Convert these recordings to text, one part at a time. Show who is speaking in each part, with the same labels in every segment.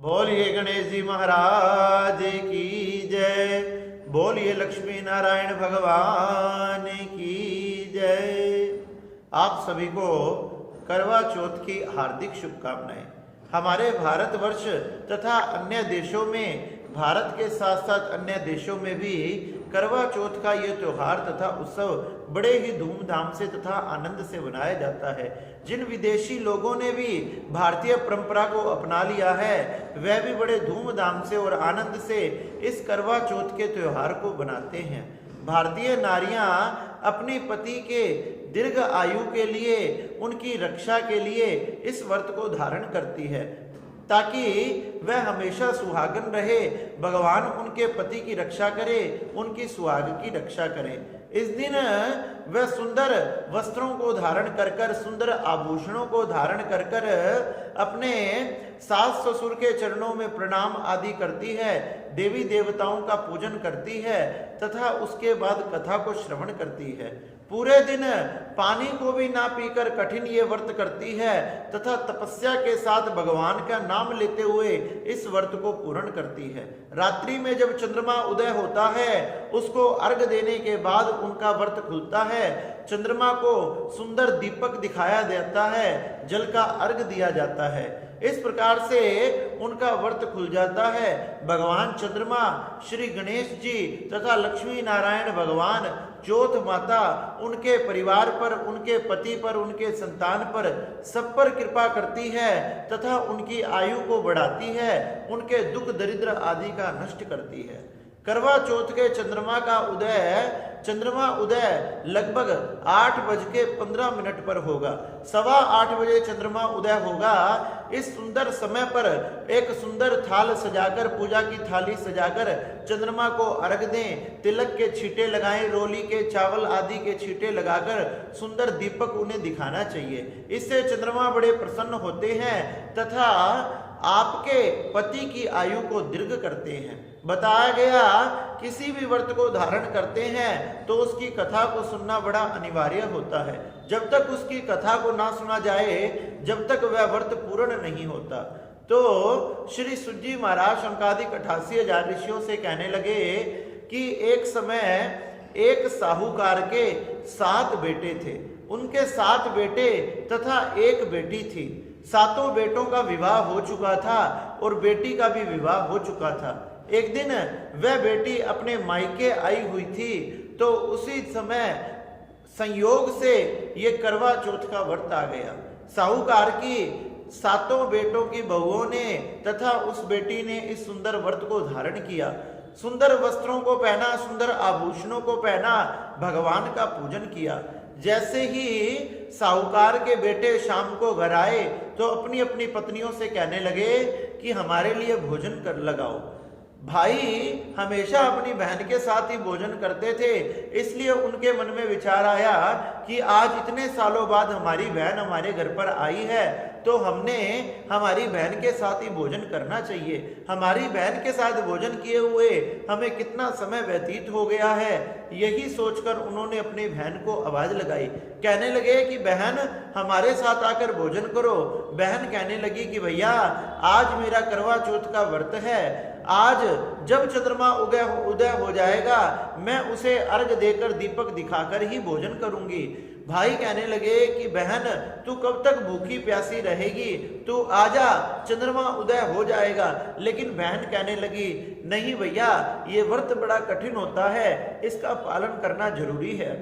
Speaker 1: बोलिए गणेश जी महाराज की जय। बोलिए लक्ष्मी नारायण भगवान की जय। आप सभी को करवा चौथ की हार्दिक शुभकामनाएं। हमारे भारतवर्ष तथा अन्य देशों में, भारत के साथ साथ अन्य देशों में भी करवा चौथ का ये त्योहार तथा उत्सव बड़े ही धूमधाम से तथा आनंद से मनाया जाता है। जिन विदेशी लोगों ने भी भारतीय परंपरा को अपना लिया है, वह भी बड़े धूमधाम से और आनंद से इस करवा चौथ के त्योहार को बनाते हैं। भारतीय नारियां अपने पति के दीर्घ आयु के लिए, उनकी रक्षा के लिए इस व्रत को धारण करती है, ताकि वह हमेशा सुहागन रहे। भगवान उनके पति की रक्षा करे, उनकी सुहाग की रक्षा करे। इस दिन वह सुंदर वस्त्रों को धारण कर कर, सुंदर आभूषणों को धारण कर कर अपने सास ससुर के चरणों में प्रणाम आदि करती है, देवी देवताओं का पूजन करती है तथा उसके बाद कथा को श्रवण करती है। पूरे दिन पानी को भी ना पीकर कठिन ये व्रत करती है तथा तपस्या के साथ भगवान का नाम लेते हुए इस व्रत को पूर्ण करती है। रात्रि में जब चंद्रमा उदय होता है, उसको अर्घ देने के बाद उनका व्रत खुलता है। चंद्रमा को सुंदर दीपक दिखाया जाता है, जल का अर्घ दिया जाता है। इस प्रकार से उनका व्रत खुल जाता है। भगवान चंद्रमा, श्री गणेश जी तथा लक्ष्मी नारायण भगवान, चौथ माता उनके परिवार पर, उनके पति पर, उनके संतान पर, सब पर कृपा करती है तथा उनकी आयु को बढ़ाती है, उनके दुख दरिद्र आदि का नष्ट करती है। करवा चौथ के चंद्रमा उदय लगभग 8:15 पर होगा। 8:15 बजे चंद्रमा उदय होगा। इस सुंदर समय पर एक सुंदर थाल सजाकर, पूजा की थाली सजाकर चंद्रमा को अर्घ दें, तिलक के छींटे लगाएं, रोली के, चावल आदि के छींटे लगाकर सुंदर दीपक उन्हें दिखाना चाहिए। इससे चंद्रमा बड़े प्रसन्न होते हैं तथा आपके पति की आयु को दीर्घ करते हैं। बताया गया, किसी भी व्रत को धारण करते हैं तो उसकी कथा को सुनना बड़ा अनिवार्य होता है। जब तक उसकी कथा को ना सुना जाए, जब तक वह व्रत पूर्ण नहीं होता। तो श्री सुजी महाराज शंकादिक 88,000 ऋषियों से कहने लगे कि एक समय एक साहूकार के 7 बेटे थे। उनके 7 बेटे तथा एक बेटी थी। 7 बेटों का विवाह हो चुका था और बेटी का भी विवाह हो चुका था। एक दिन वह बेटी अपने मायके आई हुई थी, तो उसी समय संयोग से ये करवा चौथ का व्रत आ गया। साहूकार की 7 बेटों की बहुओं ने तथा उस बेटी ने इस सुंदर व्रत को धारण किया। सुंदर वस्त्रों को पहना, सुंदर आभूषणों को पहना, भगवान का पूजन किया। जैसे ही साहूकार के बेटे शाम को घर आए तो अपनी अपनी पत्नियों से कहने लगे कि हमारे लिए भोजन कर लगाओ। भाई हमेशा अपनी बहन के साथ ही भोजन करते थे, इसलिए उनके मन में विचार आया कि आज इतने सालों बाद हमारी बहन हमारे घर पर आई है, तो हमने हमारी बहन के साथ ही भोजन करना चाहिए। हमारी बहन के साथ भोजन किए हुए हमें कितना समय व्यतीत हो गया है। यही सोचकर उन्होंने अपनी बहन को आवाज लगाई। कहने लगे कि बहन हमारे साथ आकर भोजन करो। बहन कहने लगी कि भैया आज मेरा करवा चौथ का व्रत है, आज जब चंद्रमा उदय हो जाएगा मैं उसे अर्घ देकर दीपक दिखाकर ही भोजन करूंगी। भाई कहने लगे कि बहन तू कब तक भूखी प्यासी रहेगी, तू आजा, चंद्रमा उदय हो जाएगा। लेकिन बहन कहने लगी नहीं भैया, ये व्रत बड़ा कठिन होता है, इसका पालन करना जरूरी है।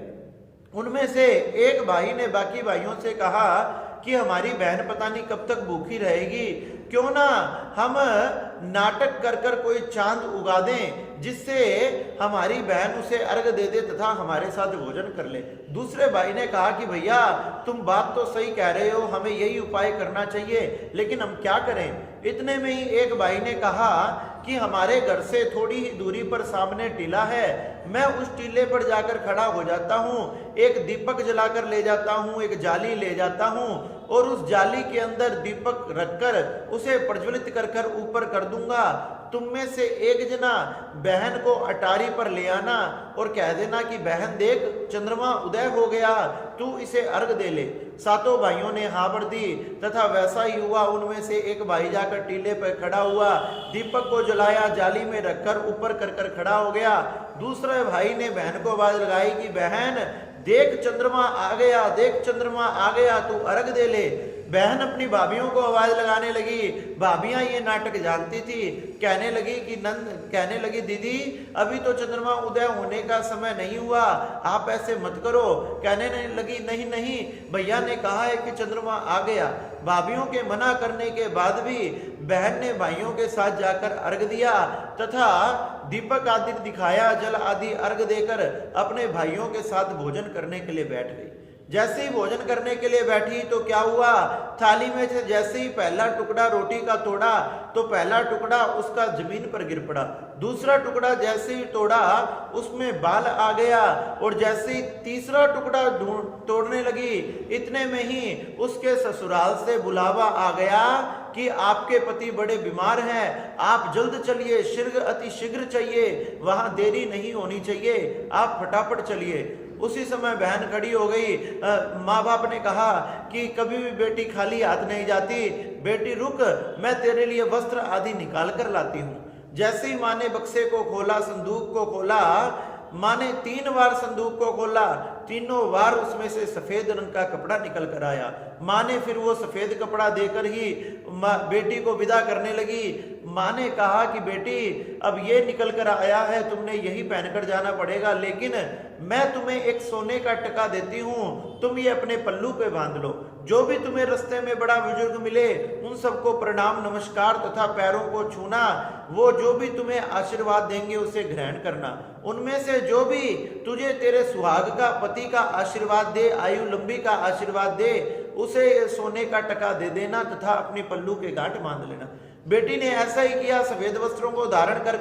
Speaker 1: उनमें से एक भाई ने बाकी भाइयों से कहा कि हमारी बहन पता नहीं कब तक भूखी रहेगी, क्यों ना हम नाटक कर कर कोई चांद उगा दें जिससे हमारी बहन उसे अर्घ दे दे तथा हमारे साथ भोजन कर ले। दूसरे भाई ने कहा कि भैया तुम बात तो सही कह रहे हो, हमें यही उपाय करना चाहिए, लेकिन हम क्या करें। इतने में ही एक भाई ने कहा कि हमारे घर से थोड़ी ही दूरी पर सामने टीला है, मैं उस टीले पर जाकर खड़ा हो जाता हूँ, एक दीपक जलाकर ले जाता हूँ, एक जाली ले जाता हूँ और उस जाली के अंदर दीपक रखकर उसे प्रज्वलित कर कर ऊपर कर दूंगा। तुम में से एक जना बहन को अटारी पर ले आना और कह देना कि बहन देख चंद्रमा उदय हो गया, तू इसे अर्घ दे ले। सातों भाइयों ने हाँ भर दी तथा वैसा ही हुआ। उनमें से एक भाई जाकर टीले पर खड़ा हुआ, दीपक को जलाया, जाली में रखकर ऊपर कर खड़ा हो गया। दूसरे भाई ने बहन को आवाज लगाई कि बहन देख चंद्रमा आ गया, देख चंद्रमा आ गया, तू अर्घ दे ले। बहन अपनी भाभियों को आवाज लगाने लगी। भाभियां ये नाटक जानती थी। कहने लगी दीदी अभी तो चंद्रमा उदय होने का समय नहीं हुआ, आप ऐसे मत करो। कहने लगी नहीं भैया ने कहा है कि चंद्रमा आ गया। भाभियों के मना करने के बाद भी बहन ने भाइयों के साथ जाकर अर्घ दिया तथा दीपक आदि दिखाया, जल आदि अर्घ देकर अपने भाइयों के साथ भोजन करने के लिए बैठ गई। जैसे ही भोजन करने के लिए बैठी तो क्या हुआ, थाली में से जैसे ही पहला टुकड़ा रोटी का तोड़ा तो पहला टुकड़ा उसका जमीन पर गिर पड़ा। दूसरा टुकड़ा जैसे ही तोड़ा उसमें बाल आ गया और जैसे ही तीसरा टुकड़ा तोड़ने लगी इतने में ही उसके ससुराल से बुलावा आ गया कि आपके पति बड़े बीमार हैं, आप जल्द चलिए, शीघ्र अति शीघ्र चाहिए, वहां देरी नहीं होनी चाहिए, आप फटाफट चलिए। उसी समय बहन खड़ी हो गई। माँ बाप ने कहा कि कभी भी बेटी खाली हाथ नहीं जाती, बेटी रुक, मैं तेरे लिए वस्त्र आदि निकाल कर लाती हूँ। जैसे ही माँ ने बक्से को खोला, संदूक को खोला, माँ ने 3 बार संदूक को खोला, तीनों बार उसमें से सफेद रंग का कपड़ा निकल कर आया। माँ ने फिर वो सफेद कपड़ा देकर ही बेटी को विदा करने लगी। माँ ने कहा कि बेटी अब ये निकल कर आया है, तुमने यही पहनकर जाना पड़ेगा, लेकिन मैं तुम्हें एक सोने का टका देती हूँ, तुम ये अपने पल्लू पे बांध लो। जो भी तुम्हें रास्ते में बड़ा बुजुर्ग मिले उन सबको प्रणाम नमस्कार तथा पैरों को छूना, वो जो भी तुम्हें आशीर्वाद देंगे उसे ग्रहण करना। उनमें से जो भी तुझे तेरे सुहाग का पति का आशीर्वाद दे, आयु लंबी का आशीर्वाद दे, उसे सोने का टका दे देना तथा अपनी पल्लू के गांठ बांध लेना। बेटी ने ऐसा ही किया। सफेद वस्त्रों को धारण कर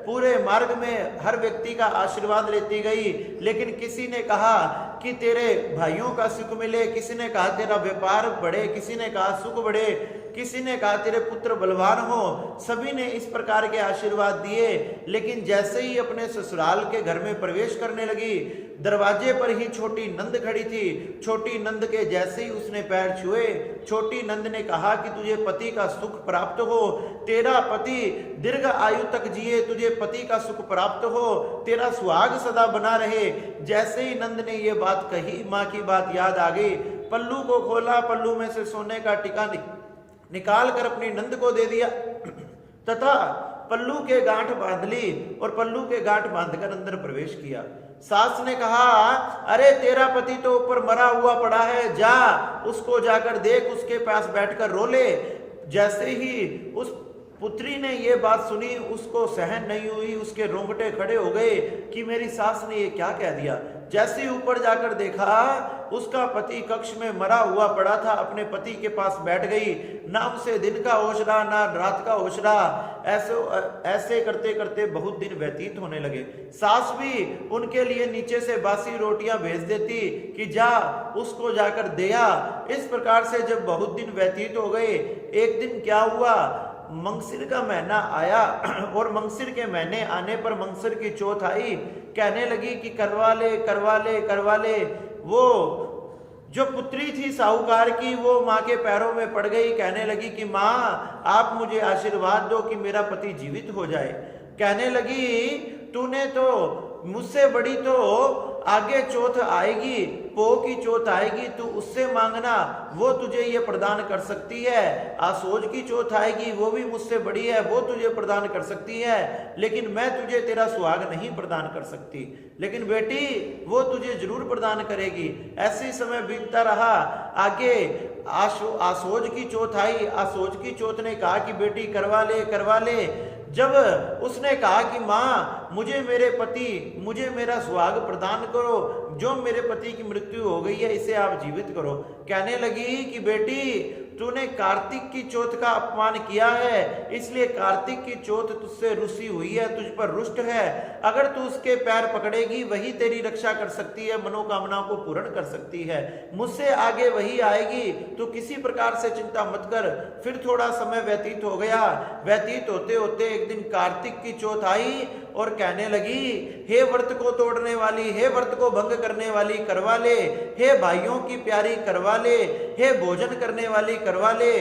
Speaker 1: पूरे मार्ग में हर व्यक्ति का आशीर्वाद लेती गई। लेकिन किसी ने कहा कि तेरे भाइयों का सुख मिले, किसी ने कहा तेरा व्यापार बढ़े, किसी ने कहा सुख बढ़े, किसी ने कहा तेरे पुत्र बलवान हो। सभी ने इस प्रकार के आशीर्वाद दिए। लेकिन जैसे ही अपने ससुराल के घर में प्रवेश करने लगी, दरवाजे पर ही छोटी नंद खड़ी थी। छोटी नंद के जैसे ही उसने पैर छुए, छोटी नंद ने कहा कि तुझे पति का सुख प्राप्त हो, तेरा पति दीर्घ आयु तक जिए, तुझे पति का सुख प्राप्त हो, तेरा सुहाग सदा बना रहे। जैसे ही नंद ने ये बात कही, माँ की बात याद आ गई। पल्लू को खोला, पल्लू में से सोने का टीका निकाल कर अपनी नंद को दे दिया तथा पल्लू के गांठ बांध ली और पल्लू के गांठ बांधकर अंदर प्रवेश किया। सास ने कहा अरे तेरा पति तो ऊपर मरा हुआ पड़ा है, जा उसको जाकर देख, उसके पास बैठकर रो ले। जैसे ही उस पुत्री ने ये बात सुनी, उसको सहन नहीं हुई, उसके रोंगटे खड़े हो गए कि मेरी सास ने ये क्या कह दिया। जैसे ही ऊपर जाकर देखा, उसका पति कक्ष में मरा हुआ पड़ा था। अपने पति के पास बैठ गई। ना उसे दिन का होश रहा, ना रात का होश रहा। ऐसे करते करते बहुत दिन व्यतीत होने लगे। सास भी उनके लिए नीचे से बासी रोटियां भेज देती कि जा उसको जाकर दिया। इस प्रकार से जब बहुत दिन व्यतीत हो गए, एक दिन क्या हुआ, मंगसिर का महीना आया और मंगसिर के महीने आने पर मंगसिर की चौथ आई। कहने लगी कि करवा ले करवा ले करवा ले। वो जो पुत्री थी साहूकार की, वो माँ के पैरों में पड़ गई। कहने लगी कि माँ आप मुझे आशीर्वाद दो कि मेरा पति जीवित हो जाए। कहने लगी तूने तो मुझसे बड़ी तो आगे चौथ आएगी, पो की चौथ आएगी, तू उससे मांगना, वो तुझे ये प्रदान कर सकती है। आसोज की चौथ आएगी, वो भी मुझसे बड़ी है, वो तुझे प्रदान कर सकती है, लेकिन मैं तुझे तेरा सुहाग नहीं प्रदान कर सकती। लेकिन बेटी वो तुझे जरूर प्रदान करेगी। ऐसे समय बीतता रहा। आगे आसोज की चौथ आई। आसोज की चौथ ने कहा कि बेटी करवा ले करवा ले। जब उसने कहा कि माँ मुझे मेरे पति, मुझे मेरा सुहाग प्रदान करो, जो मेरे पति की मृत्यु हो गई है इसे आप जीवित करो। कहने लगी कि बेटी तूने कार्तिक की चौथ का अपमान किया है, इसलिए कार्तिक की चौथ तुझसे रुसी हुई है, तुझ पर रुष्ट है। अगर तू उसके पैर पकड़ेगी वही तेरी रक्षा कर सकती है, मनोकामनाओं को पूर्ण कर सकती है। मुझसे आगे वही आएगी, तू किसी प्रकार से चिंता मत कर। फिर थोड़ा समय व्यतीत हो गया। व्यतीत होते होते एक दिन कार्तिक की चौथ आई और कहने लगी, हे व्रत को तोड़ने वाली, हे व्रत को भंग करने वाली, करवा ले। हे भाइयों की प्यारी, करवा ले। हे भोजन करने वाली, करवा ले।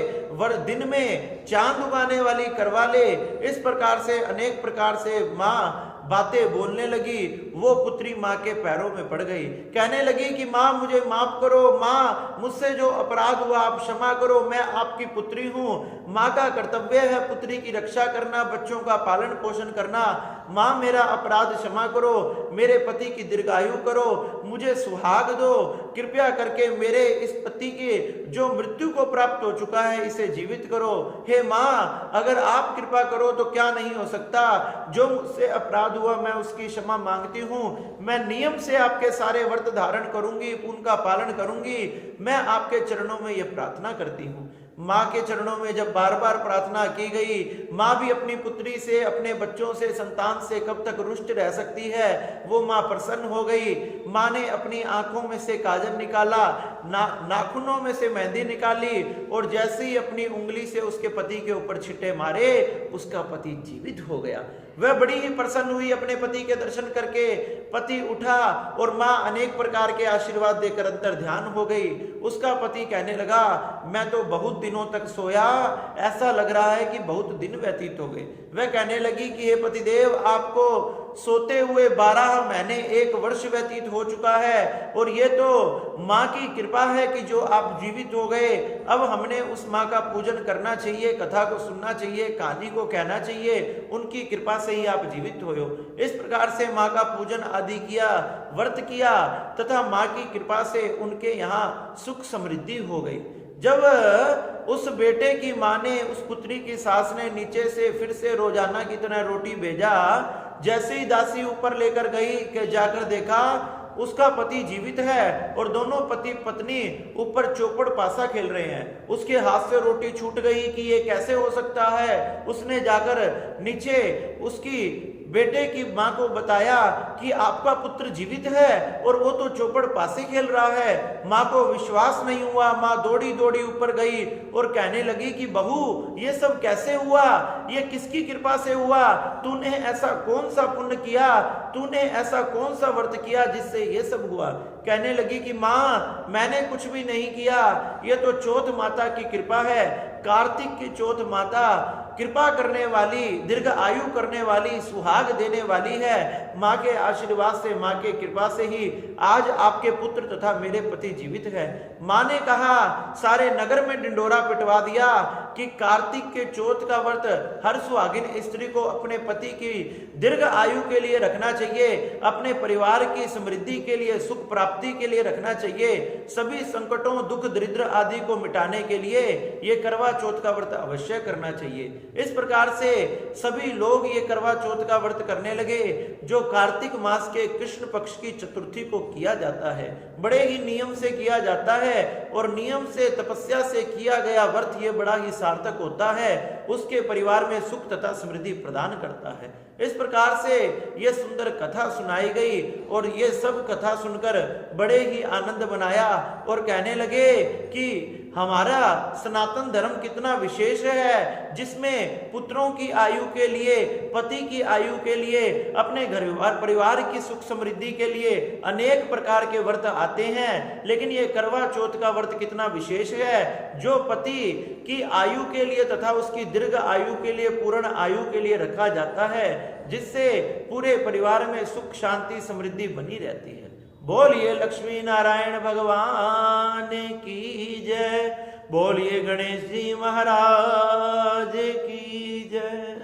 Speaker 1: दिन में चांद उगाने वाली, करवा ले। इस प्रकार से अनेक प्रकार से माँ बातें बोलने लगी। वो पुत्री माँ के पैरों में पड़ गई, कहने लगी कि माँ मुझे माफ करो, माँ मुझसे जो अपराध हुआ आप क्षमा करो, मैं आपकी पुत्री हूँ। माँ का कर्तव्य है पुत्री की रक्षा करना, बच्चों का पालन पोषण करना। माँ मेरा अपराध क्षमा करो, मेरे पति की दीर्घायु करो, मुझे सुहाग दो, कृपया करके मेरे इस पति के जो मृत्यु को प्राप्त हो चुका है इसे जीवित करो। हे माँ अगर आप कृपा करो तो क्या नहीं हो सकता। जो मुझसे अपराध हुआ मैं उसकी क्षमा मांगती हूँ। मैं नियम से आपके सारे व्रत धारण करूंगी, उनका पालन करूंगी। मैं आपके चरणों में यह प्रार्थना करती हूँ। माँ के चरणों में जब बार बार प्रार्थना की गई, माँ भी अपनी पुत्री से, अपने बच्चों से, संतान से कब तक रुष्ट रह सकती है। वो माँ प्रसन्न हो गई। माँ ने अपनी आंखों में से काजल निकाला, नाखूनों में से मेहंदी निकाली और जैसे ही अपनी उंगली से उसके पति के ऊपर छिट्टे मारे, उसका पति जीवित हो गया। वह बड़ी ही प्रसन्न हुई अपने पति के दर्शन करके। पति उठा और माँ अनेक प्रकार के आशीर्वाद देकर अंतर ध्यान हो गई। उसका पति कहने लगा, मैं तो बहुत दिनों तक सोया, ऐसा लग रहा है कि बहुत दिन व्यतीत हो गए। वह कहने लगी कि हे पतिदेव, आपको सोते हुए 12 महीने 1 वर्ष व्यतीत हो चुका है और ये तो माँ की कृपा है कि जो आप जीवित हो गए। अब हमने उस माँ का पूजन करना चाहिए, कथा को सुनना चाहिए, कहानी को कहना चाहिए, उनकी कृपा से ही आप जीवित हुए हो। इस प्रकार से माँ का पूजन आदि किया, व्रत किया तथा माँ की कृपा से उनके यहाँ सुख समृद्धि हो गई। जब उस बेटे की माँ ने, उस पुत्री की सास ने नीचे से फिर से रोजाना की तरह रोटी भेजा, जैसे ही दासी ऊपर लेकर गई कि जाकर देखा उसका पति जीवित है और दोनों पति पत्नी ऊपर चौपड़ पासा खेल रहे हैं। उसके हाथ से रोटी छूट गई कि ये कैसे हो सकता है। उसने जाकर नीचे उसकी बेटे की माँ को बताया कि आपका पुत्र जीवित है और वो तो चौपड़ पासे खेल रहा है। माँ को विश्वास नहीं हुआ। माँ दौड़ी दौड़ी ऊपर गई और कहने लगी कि बहू ये सब कैसे हुआ, ये किसकी कृपा से हुआ, तूने ऐसा कौन सा पुण्य किया, तूने ऐसा कौन सा व्रत किया जिससे ये सब हुआ। कहने लगी कि माँ मैंने कुछ भी नहीं किया, ये तो चौथ माता की कृपा है। कार्तिक की चौथ माता कृपा करने वाली, दीर्घ आयु करने वाली, सुहाग देने वाली है। माँ के आशीर्वाद से, माँ के कृपा से ही आज आपके पुत्र तथा मेरे पति जीवित है। माँ ने कहा, सारे नगर में डिंडोरा पिटवा दिया कि कार्तिक के चौथ का व्रत हर सुहागिन स्त्री को अपने पति की दीर्घ आयु के लिए रखना चाहिए, अपने परिवार की समृद्धि के लिए, सुख प्राप्ति के लिए रखना चाहिए, सभी संकटों, दुख, दरिद्र आदि को मिटाने के लिए ये करवा चौथ का व्रत अवश्य करना चाहिए। इस प्रकार से सभी लोग ये करवा चौथ का व्रत करने लगे, जो कार्तिक मास के कृष्ण पक्ष की चतुर्थी को किया जाता है। बड़े ही नियम से किया जाता है और नियम से, तपस्या से किया गया व्रत ये बड़ा ही सार्थक होता है, उसके परिवार में सुख तथा समृद्धि प्रदान करता है। इस प्रकार से यह सुंदर कथा सुनाई गई और ये सब कथा सुनकर बड़े ही आनंद मनाया और कहने लगे कि हमारा सनातन धर्म कितना विशेष है, जिसमें पुत्रों की आयु के लिए, पति की आयु के लिए, अपने घर परिवार की सुख समृद्धि के लिए अनेक प्रकार के व्रत आते हैं। लेकिन ये करवा चौथ का व्रत कितना विशेष है, जो पति की आयु के लिए तथा उसकी दीर्घ आयु के लिए, पूर्ण आयु के लिए रखा जाता है, जिससे पूरे परिवार में सुख शांति समृद्धि बनी रहती है। बोलिए लक्ष्मी नारायण भगवान की जय, बोलिए गणेश जी महाराज की जय।